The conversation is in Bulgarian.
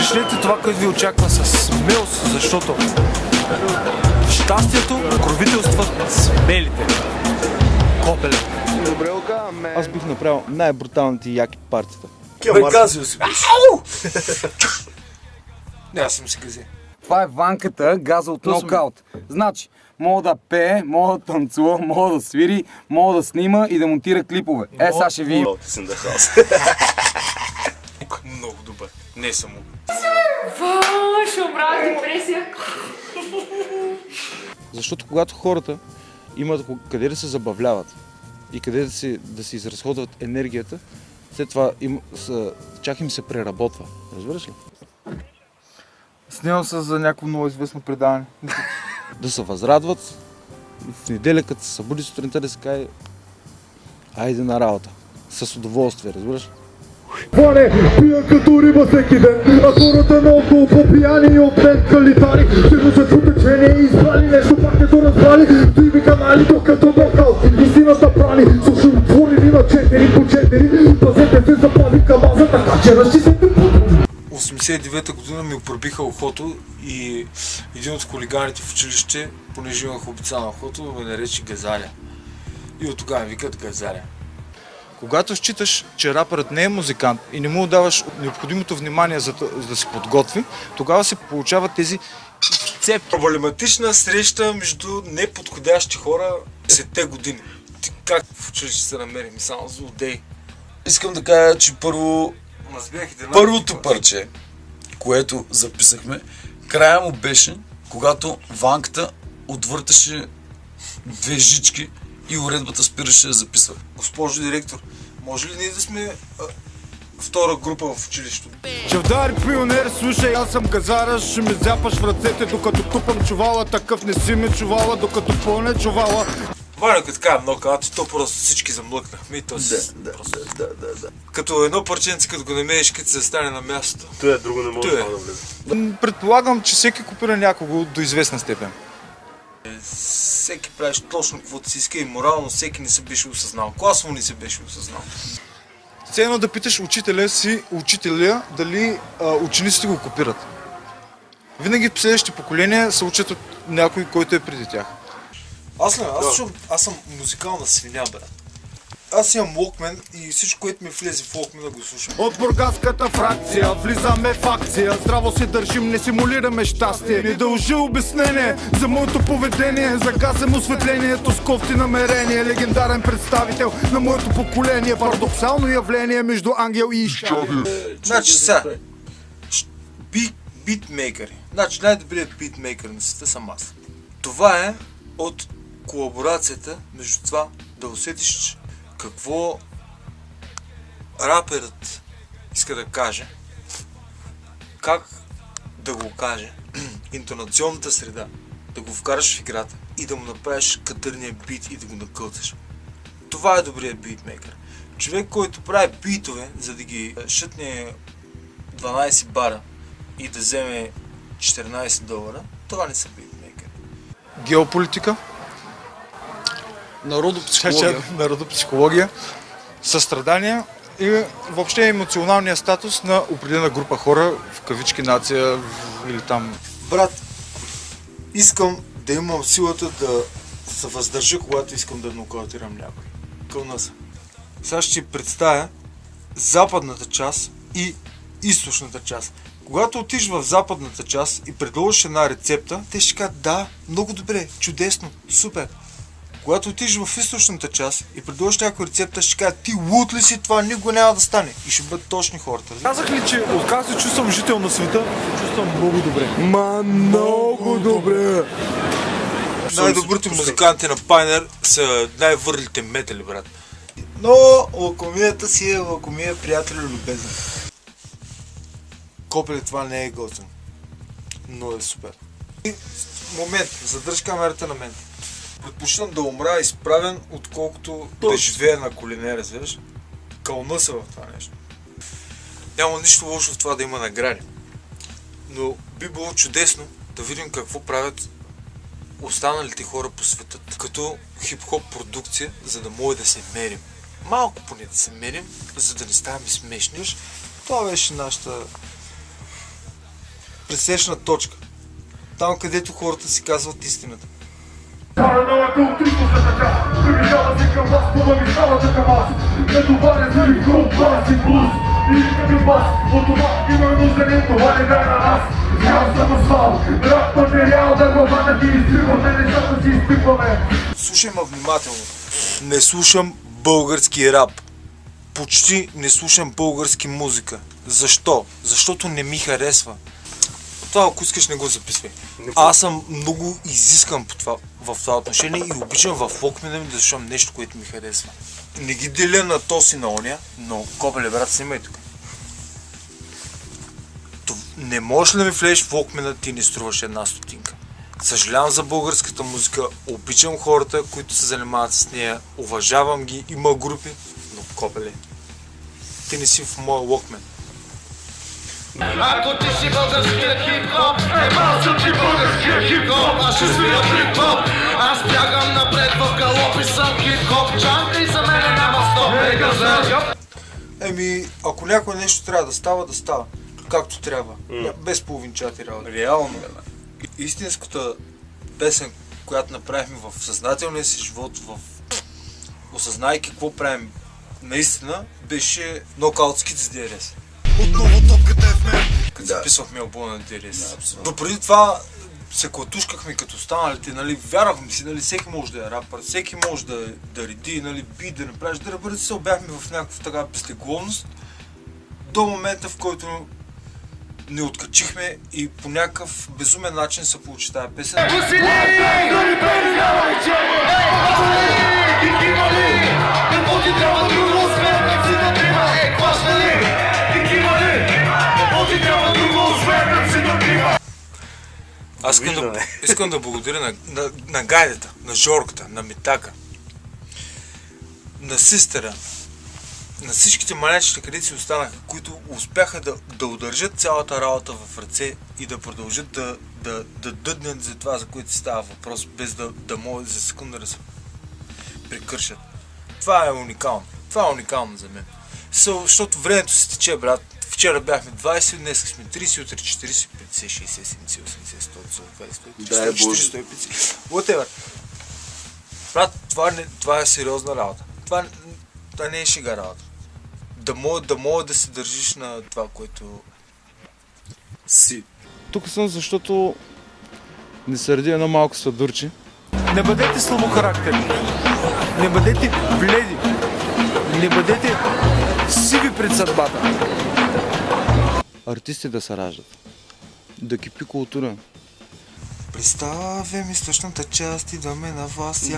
Пришлете това, което ви очаква с смелост, защото щастието покровителства смелите. Копеле. Добре го казвам, Аз бих направил най-бруталните и яки партията. Бе, казвай си. Не, аз съм си кази. Това е Ванката, газа от нокаут. Значи, мога да пее, мога да танцува, мога да свири, мога да снима и да монтира клипове. Сега ще ви. Много добър. Не съм му. Ще умра депресия. Защото когато хората имат къде да се забавляват и къде да си изразходват енергията, след това чак им се преработва. Разбираш ли? Снимам се за някакво много известно предаване. Да се възрадват, в неделя като се събуди сутринта да се каже айде на работа. С удоволствие, разбираш? Ване, пия като риба всеки ден, а хората наоколо по-пияни и обмен калитари. Ще носят потечение и избрали нещо пак не то разбрали. Диви канали докато нокаут, истината прани. Слушай отворени на 4 по 4, пазете се запави камаза, така че разчистете. 89-та година ми опробиха ухото и един от хулиганите в училище, понеже имах обица на ухото, ме нарече Газаля. И от тогава ми викат Газаля. Когато считаш, че рапърът не е музикант и не му отдаваш необходимото внимание за да се подготви, тогава се получават тези цепки. Проблематична среща между неподходящи хора 10-те години. Ти как в училище се намерим? Само злодей. Искам да кажа, че първото парче, което записахме, края му беше, когато Ванката отвърташе две жички и уредбата спираше да записва. Госпожо директор, може ли ние да сме втора група в училището? Чавдари пионер, слушай, аз съм газара, ще ме зяпаш в ръцете, докато тупам чувала, такъв не си ме чувала, докато пълне чувала. Ваня, като така нокаут, то просто всички замлъкнахме и то си... Да. Като едно парченце, като го намериш, като се застане на мястото. Той е друго, не може да влезе. Предполагам, че всеки копира някого до известна степен. Всеки правиш точно каквото си иска и морално всеки не се беше осъзнал. Класово не се беше осъзнал. Ценно да питаш учителя, дали учениците го копират. Винаги в следващите поколения се учат от някой, който е преди тях. Аз съм музикална свиня, брат. Аз имам локмен и всичко, което ми влезе в локмена, го слушам. От бургаската фракция влизаме в акция. Здраво се държим, не симулираме щастие. Не дължи обяснение за моето поведение. Загасем осветлението с кофти намерение. Легендарен представител на моето поколение. Парадоксално явление между ангел и изчадие. Значи сега, битмейкъри. Значи най-добрият битмейкър на света съм аз. Това е от колаборацията между това да усетиш какво раперът иска да каже, как да го каже, интонационната среда, да го вкараш в играта и да му направиш кадърния бит и да го накълцаш. Това е добрият битмейкър. Човек, който прави битове, за да ги шътне 12 бара и да вземе $14, това не са битмейкъри. Геополитика, народопсихология, състрадания и въобще емоционалния статус на определена група хора, в кавички нация или там. Брат, искам да имам силата да се въздържа, когато искам да нокаутирам някой. Кълна се. Сега ще ти представя западната част и източната част. Когато отиш в западната част и предложиш една рецепта, те ще кажат да, много добре, чудесно, супер. Когато отиш в източната част и предложиш някаква рецепта, ще кажат ти луд ли си, това никога няма да стане. И ще бъдат точни хората. Казах ли, че откак се чувствам жител на света, чувствам много добре. Много добре! Най-добрите музиканти на Пайнер са най-върлите метали, брат. Но лакомията си е лакомия, приятели, любезен. Копеле, това не е готин, но е супер. И момент, задръж камерата на мен. Предпочитам да умра изправен, отколкото да живея на колене, разбираш? Кълна се в това нещо. Няма нищо лошо в това да има награди. Но би било чудесно да видим какво правят останалите хора по света. Като хип-хоп продукция, за да може да се мерим. Малко поне да се мерим, за да не ставаме смешни. Това беше нашата пресечна точка. Там, където хората си казват истината. Параноя култрико се така, приближава се към вас, помага ставата към аз. Натоварен за ритм, бас и блуз, и ритъм бас. От това има нужда не, това не дай на нас. Знам съм асфал, рап материал, да главата ти изтриваме, нещата си изпипваме. Слушай ме внимателно. Не слушам български рап. Почти не слушам български музика. Защо? Защото не ми харесва. Това, ако искаш, не го записвай. Аз съм много изискан в това отношение и обичам в Walkman ми да слушам нещо, което ми харесва. Не ги деля на тоси на оня, но копеле, брат, снимай тук. Не можеш ли да ми влезеш в Walkman, ти не струваш една стотинка. Съжалявам за българската музика, обичам хората, които се занимават с нея, уважавам ги, има групи, но копеле, ти не си в моя Walkman. Ако ти си българския хип-хоп, аз съм ти българския хип-хоп, аз ще свиря хип-хоп. Аз бягам напред в галоп и съм хип-хоп чанка и за мене няма стоп, газел. Еми, ако някой нещо трябва да става, както трябва, без половинчати работа. Реално, истинската песен, която направихме в съзнателния си живот, осъзнайки какво правим наистина, беше Knockout Skits с DRS. Отново топката е в мен. Като записвахме албума на DRS. Допреди това се клатушкахме като останалите, нали, вярвахме си, нали, всеки може да е рапър, всеки може да реди, нали, би да направиш, да бъде се бяхме в някаква така безтегловност до момента, в който не откачихме и по някакъв безумен начин се получи тази песен. Аз искам да благодаря на Гайдата, на Жорката, на Митака, на Систера, на всичките малечета, където си останаха, които успяха да удържат цялата работа в ръце и да продължат да дъднат за това, за което става въпрос, без да могат за секунда да се прекършат. Това е уникално. Това е уникално за мен. Защото времето се тече, брат. Вчера бяхме 20, днес сме 30, утре 40, 50, 60, 70, 80, 100, 120, 130, 140, 150. Whatever. Брат, това е сериозна работа. Това не е шега работа. Да мога да се държиш на това, което си. Тук съм, защото не се ради едно малко сладурче. Не бъдете слабохарактерни, не бъдете бледи, не бъдете сиви пред съдбата. Артисти да се раждат. Да кипи култура. Представя ми страшната част, идваме на вас.